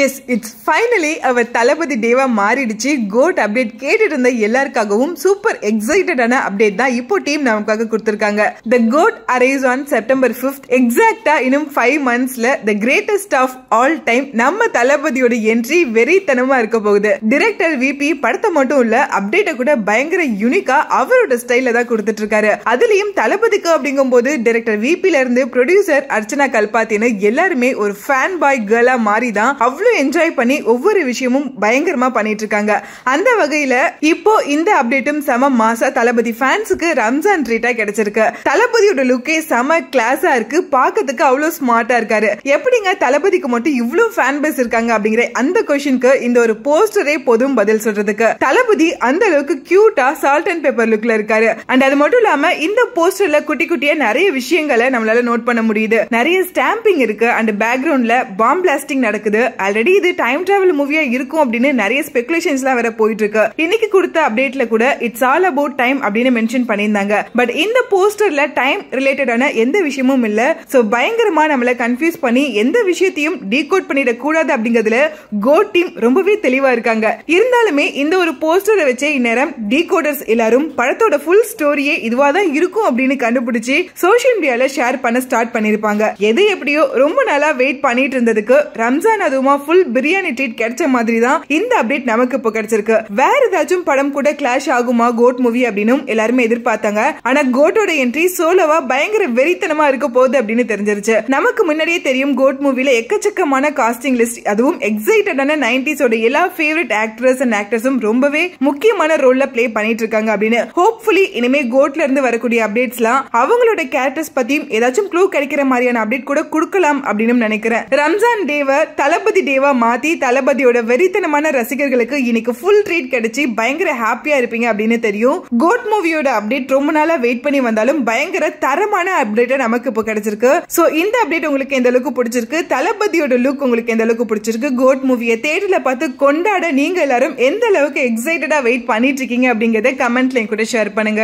S, it's finally அவர் தளபதி டேவா மாறிடுச்சு. கோட் அப்டேட் கேட்டுட்டு இருந்த எல்லாருக்காகவும் சூப்பர் எக்ஸைட்டடான அப்டேட் தான் இப்போ டீம் நமக்காக கொடுத்திருக்காங்க. The GOAT arrives on September 5th. எக்ஸாக்ட்டா இன்னும் 5 monthsல the greatest of all time நம்ம தளபதியோட என்ட்ரி வெறித்தனமா இருக்க போகுது. டைரக்டர் விபி படத்தை மட்டும் இல்ல, அப்டேட்டை கூட பயங்கர யூனிக்கா அவரோட ஸ்டைல்ல தான் கொடுத்துட்டு இருக்காரு. அதுலயும் தளபதிக்கு அப்படிங்கும் போது டைரக்டர் விபில இருந்து ப்ரொடியூசர் அர்ச்சனா கல்பாத்தின்னு எல்லாருமே ஒரு ஃபேன் பாய் கேர்லா மாறி தான் என்ஜாய் பண்ணி ஒவ்வொரு விஷயமும் பயங்கரமா பண்ணிட்டு இருக்காங்க. அந்த வகையில இப்போ இந்த அப்டேட்டும் செம மாசா தளபதி ஃபேன்ஸுக்கு ரம்ஜான் ட்ரீட்டா கிடைச்சிருக்கு. தளபதியோட லுக்கே செம கிளாஸா இருக்கு, பார்க்கிறதுக்கு அவ்வளவு ஸ்மார்ட்டா இருக்காரு. எப்படிங்க தளபதிக்கு மட்டும் இவ்வளவு ஃபேன் பேஸ் இருக்காங்க அப்படிங்கிற அந்த क्वेश्चनக்கு இந்த ஒரு போஸ்டரே போதும் பதில் சொல்றதுக்கு. தளபதி அந்த அளவுக்கு கியூட்டா சால்ட் அண்ட் பெப்பர் லுக்ல இருக்காரு. அண்ட் அது மட்டும் இல்லாம இந்த போஸ்டர்ல குட்டி குட்டியா நிறைய விஷயங்களை நம்மளால நோட் பண்ண முடியுது. நிறைய ஸ்டாம்பிங் இருக்கு அண்ட் பேக்ரவுண்ட்ல பாம் பிளாஸ்டிங் நடக்குது. ஆல்ரெடி இது டைம் டிராவல் மூவியா இருக்கும் அப்படின்னு நிறைய ஸ்பெகுலேஷன்ஸ்லாம் வேற போயிட்டு இருக்கு. இன்னைக்கு கொடுத்த அப்டேட்ல கூட இட்ஸ் ஆல் அபவுட் டைம் அப்படின்னு மென்ஷன் பண்ணியிருந்தாங்க. பட் இந்த போஸ்டர்ல டைம் ரிலேட்டடான எந்த விஷயமும் இல்ல. சோ பயங்கரமா நம்மள கன்ஃபியூஸ் பண்ணி எந்த விஷயத்தையும் டீகோட் பண்ணிட கூடாது அப்படிங்கிறதுல கோட் டீம் ரொம்பவே தெளிவா இருக்காங்க. இருந்தாலுமே இந்த ஒரு போஸ்டரை வச்சே இந்நேரம் டீகோடர்ஸ் எல்லாரும் படத்தோட ஃபுல் ஸ்டோரியே இதுவா தான் இருக்கும் அப்படின்னு கண்டுபிடிச்சு சோஷியல் மீடியால ஷேர் பண்ண ஸ்டார்ட் பண்ணிருப்பாங்க. எது எப்படியோ ரொம்ப நாளா வெயிட் பண்ணிட்டு இருந்ததுக்கு ரம்ஜான் அதுவுமா ஃபுல் பிரியாணி ட்ரீட் கிடைச்ச மாதிரி தான் இந்த அப்டேட் நமக்கு இப்போ கிடைச்சிருக்கு. வேற ஏதாச்சும் படம் கூட கிளாஷ் ஆகுமா கோட் மூவி அப்படின்னு எல்லாருமே எதிர்பார்த்தாங்க. ஆனா கோட்டோட என்ட்ரி சோலோவா பயங்கர வெறித்தனமா இருக்க போகுது அப்படின்னு தெரிஞ்சிருச்சு. நமக்கு முன்னாடியே தெரியும் கோட் மூவில எக்கச்சக்கமான காஸ்டிங் லிஸ்ட், அதுவும் எக்ஸைட்டடான 90s ஓட எல்லா ஃபேவரட் ஆக்டர்ஸ் அண்ட் ஆக்டர்ஸும் ரொம்பவே முக்கியமான ரோல்ல பிளே பண்ணிட்டு இருக்காங்க அப்படின்னு. ஹோப்ஃபுல்லி இனிமே கோட்ல இருந்து வரக்கூடிய அப்டேட்ஸ்லாம் அவங்களோட கேரக்டர்ஸ் பத்தியும் ஏதாச்சும் க்ளூ கிடைக்கிற மாதிரியான அப்டேட் கூட கொடுக்கலாம் அப்படின்னு நினைக்கிறேன். ரம்ஜான் டேவை தளபதி டேவா மாத்தி தளபதியோட வெறித்தனமான ரசிகர்களுக்கு இன்னைக்கு ஃபுல் ட்ரீட் கிடைச்சி பயங்கர ஹாப்பியா இருப்பீங்க அப்படின்னு தெரியும். கோட் மூவியோட அப்டேட் ரொம்ப நாளா வெயிட் பண்ணி வந்தாலும் பயங்கர தரமான அப்டேட் நமக்கு இப்போ கிடைச்சிருக்கு. சோ இந்த அப்டேட் உங்களுக்கு எந்த அளவுக்கு பிடிச்சிருக்கு, தளபதியோட லுக் உங்களுக்கு எந்த அளவுக்கு பிடிச்சிருக்கு, கோட் மூவியை தியேட்டர்ல பார்த்து கொண்டாட நீங்க எல்லாரும் எந்த அளவுக்கு எக்ஸைட்டடா வெயிட் பண்ணிட்டு இருக்கீங்க அப்படிங்கறத கமெண்ட்ல கூட ஷேர் பண்ணுங்க.